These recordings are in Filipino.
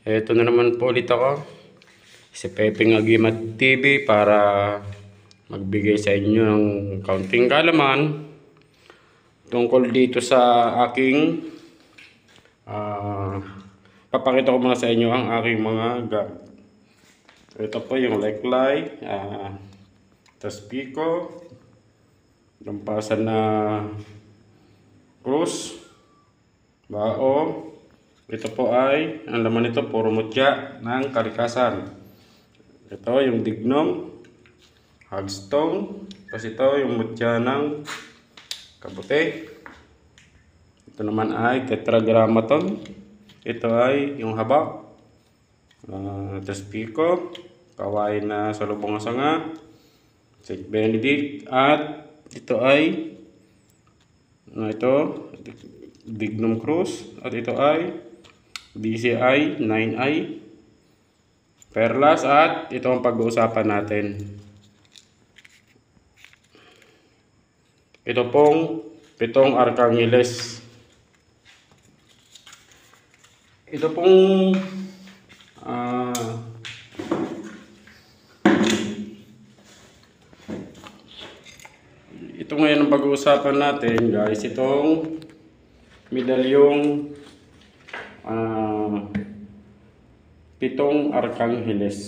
Eto na naman po ulit ako, si Pepeng Agimat TV para magbigay sa inyo ng kaunting kaalaman tungkol dito sa aking papakita ko muna sa inyo ang aking mga gamit. Ito po yung light, taspiko, lampasan na krus, bao. Ito po ay, ang laman nito puro mutya ng kalikasan. Ito yung dignum, hagstone, tapos ito yung mutya ng kabute. Ito naman ay tetragrammaton. Ito ay yung habak, taspiko, kaway na salubong ng sanga, St. Benedict, at ito ay dignum cruz, at ito ay DCI 9i perlas, at ito ang pag-uusapan natin. Ito pong 7 arkangeles. Ito pong ito ngayon ang pag-uusapan natin, guys. Itong medalyong 7 arkangeles.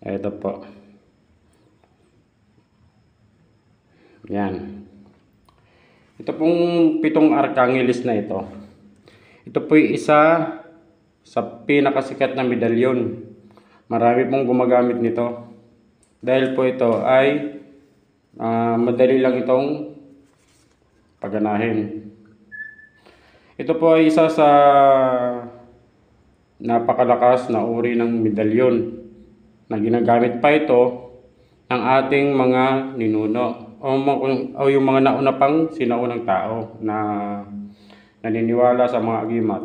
Ito po. Yan. Ito pong 7 arkangeles na ito. Ito po yung isa sa pinakasikat na medalyon. Marami pong gumagamit nito. Dahil po ito ay madali lang itong pagganahin. Ito po ay isa sa napakalakas na uri ng medalyon na ginagamit pa ito ng ating mga ninuno o yung mga nauna pang sinaunang tao na naniniwala sa mga agimat.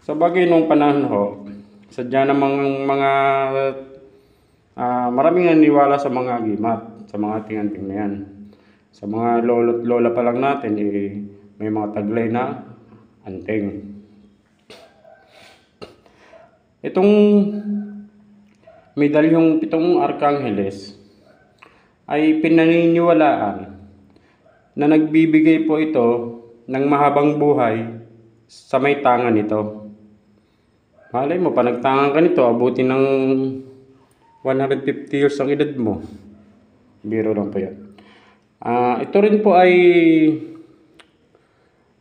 Sa bagay nung panahon ho, sadya namang mga maraming naniniwala sa mga agimat, sa mga ating-anting na yan. Sa mga lolo't lola pa lang natin, may mga taglay na anting. Itong medalyong 7 arkangeles ay pinaniniwalaan na nagbibigay po ito ng mahabang buhay sa may tangan nito. Malay mo, pa nagtangan ka nito, abuti ng 150 years ang edad mo. Biro lang po yan. Ito rin po ay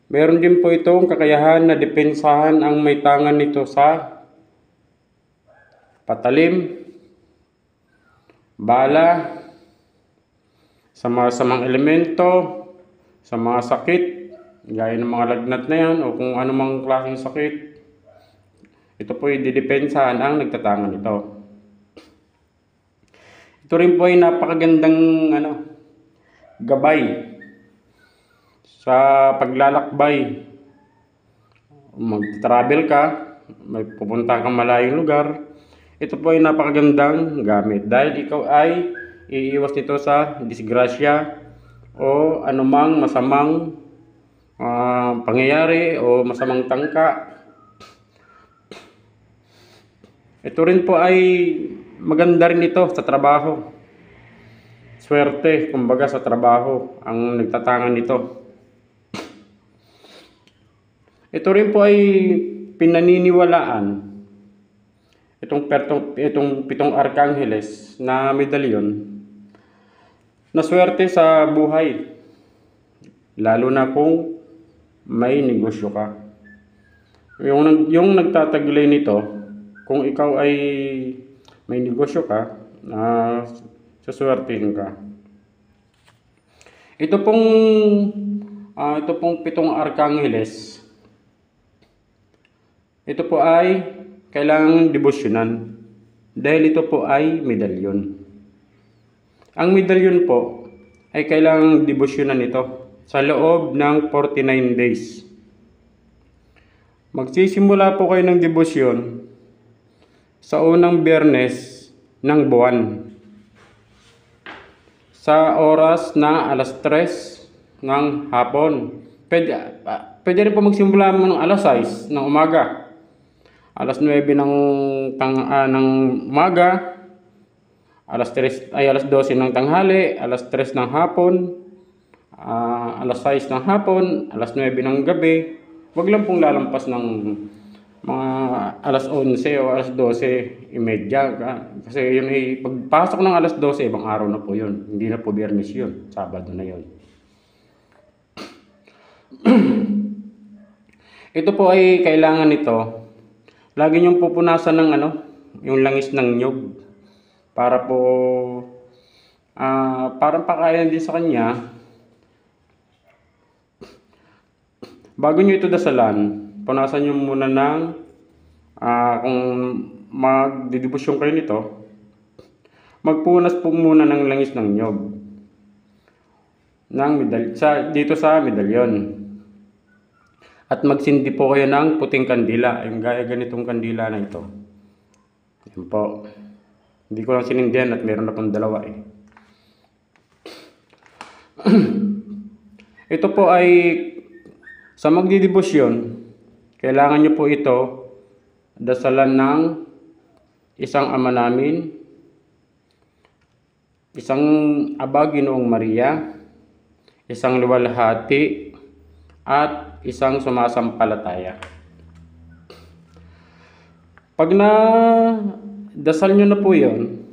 meron din po itong kakayahan na depensahan ang may tangan nito sa patalim, bala, sa mga samang elemento, sa mga sakit, gaya ng mga lagnat na yan o kung anumang klaseng sakit. Ito po ay didepensahan ang nagtatangan nito. Ito rin po ay napakagandang gabay sa paglalakbay. Mag-travel ka, may pupunta kang malayong lugar, ito po ay napakagandang gamit dahil ikaw ay iiwas nito sa disgrasya o anumang masamang pangyayari o masamang tangka. Ito rin po ay maganda rin ito sa trabaho. Swerte, kumbaga, sa trabaho ang nagtatangan nito. Ito rin po ay pinaniniwalaan, itong 7 arkangeles na medalyon, na swerte sa buhay, lalo na kung may negosyo ka. Yung nagtataglay nito, kung ikaw ay may negosyo ka, suswertehin ka. Ito pong 7 arkangeles, ito po ay kailangang debosyonan dahil ito po ay medalyon. Ang medalyon po ay kailangang debosyonan ito sa loob ng 49 days. Magsisimula po kayo ng debosyon sa unang Biyernes ng buwan, sa oras na 3:00 ng hapon. Pwede rin po magsimula mo ng 6:00 ng umaga. alas 9 ng umaga, alas 12 ng tanghali, alas 3 ng hapon, alas 6 ng hapon, alas 9 ng gabi. Wag lang pong lalampas ng mga alas 11 o alas 12:30. Kasi yun ay pagpasok ng alas 12, ibang araw na po yun. Hindi na po Biyernes yun, Sabado na yun. Ito po ay kailangan nito. Lagi niyong pupunasan ng yung langis ng nyug para po parang pakain din sa kanya. Bago niyo ito dasalan, punasan niyo muna ng kung magdidibusyon kayo nito, magpunas po muna ng langis ng nyog ng dito sa medalyon. At magsindi po kayo ng puting kandila, yung gaya ganitong kandila na ito. Yan po. Hindi ko lang sinindihan at meron na pong dalawa eh. Ito po ay sa magdidibusyon, kailangan nyo po ito dasalan ng isang Ama Namin, isang Aba Ginoong Maria, isang luwalhati, at isang sumasampalataya. Pag na dasal nyo na po yun,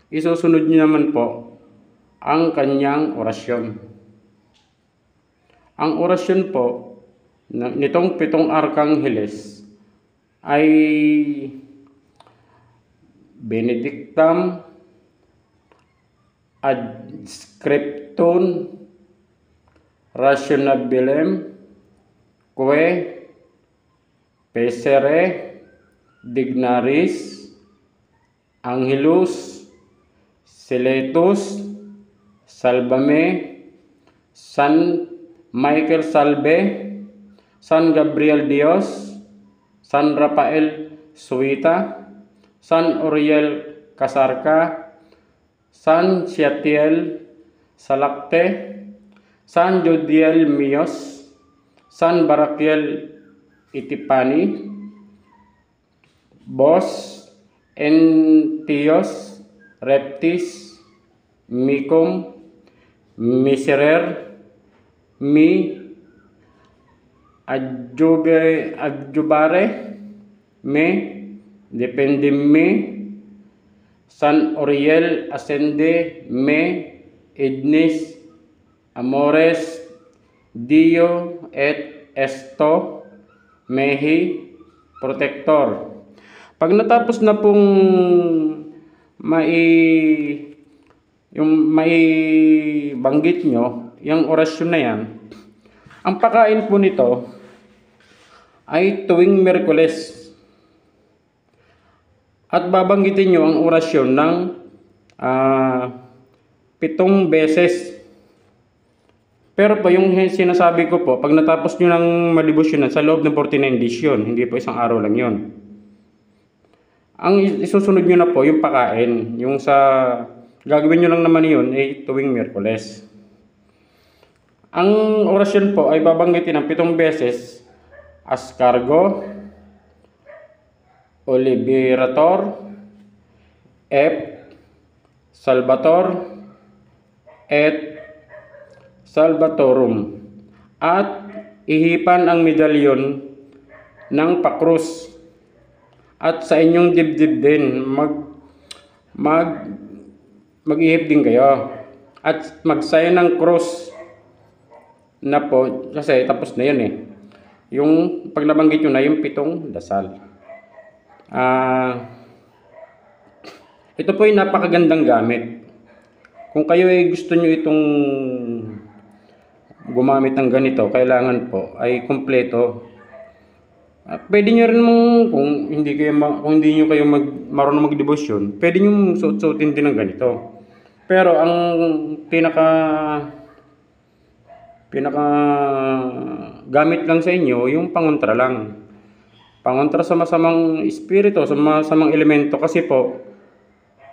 isusunod nyo naman po ang kanyang orasyon. Ang orasyon po nitong 7 Arkangheles ay Benedictam ad scriptum rationabilem que pesere dignaris angelus seletus salvame San Michael salve, San Gabriel Dios, San Rafael Suita, San Uriel Casarca, San Siatiel Salacte, San Jodiel Mios, San Barakiel Itipani, Bos Entios Reptis Micum Miserer Mi adjubare me depende me San Uriel ascende me ignis amores Dio et esto mehi protector. Pag natapos na pong banggit nyo yung orasyon na yan, ang pakain po nito ay tuwing Miyerkules. At babanggitin nyo ang orasyon ng 7 beses. Pero po yung sinasabi ko po, pag natapos nyo ng malibusyonan sa loob ng 49 days yun, hindi po isang araw lang yun. Ang isusunod nyo na po yung pakain, yung sa gagawin nyo lang naman yun ay tuwing Miyerkules. Ang orasyon po ay babanggitin ng 7 beses, Ascargo, Oliberator, Salvator, et Salvatorum, at ihipan ang medalyon ng pakrus. At sa inyong dibdib din mag-ihip din kayo at magsayo ng cross na po, kasi tapos na yun eh. Yung pag nabanggit nyo na yung 7 dasal. Ito po ay napakagandang gamit. Kung kayo ay gusto nyo itong gumamit ng ganito, kailangan po ay kumpleto. Pwede nyo rin kung hindi nyo kayo marunong magdebosyon, pwede nyo suot-suotin din ng ganito. Pero ang pinaka gamit lang sa inyo, yung pangontra lang. Pangontra sa masamang espiritu, sa masamang elemento, kasi po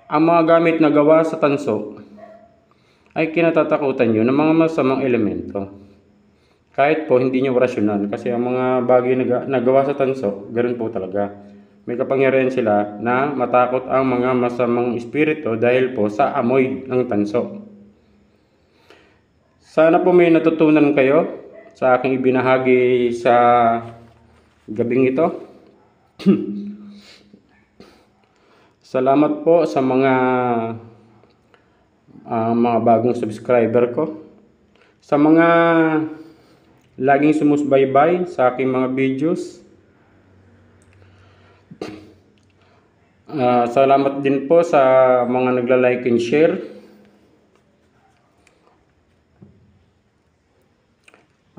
ang mga gamit na gawa sa tanso ay kinatatakutan nyo ng mga masamang elemento. Kahit po hindi nyo rasyonal, kasi ang mga bagay na gawa sa tanso, ganoon po talaga. may kapangyarihan sila na matakot ang mga masamang espiritu dahil po sa amoy ng tanso. Sana po may natutunan kayo sa aking ibinahagi sa gabing ito. Salamat po sa mga bagong subscriber ko. Sa mga laging sumusbaybay sa aking mga videos. Salamat din po sa mga nagla-like and share.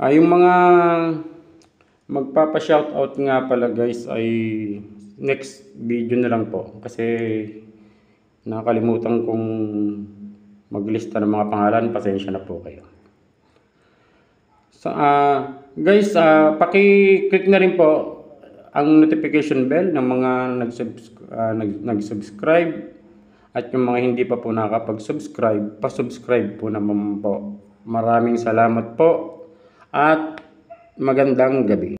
Yung mga magpapa-shoutout nga pala guys ay next video na lang po. Kasi nakalimutan kong maglista ng mga pangalan. Pasensya na po kayo. Guys, paki-click na rin po ang notification bell ng mga nag-subscribe at yung mga hindi pa po nakapag-subscribe, pa-subscribe po naman po. Maraming salamat po at magandang gabi.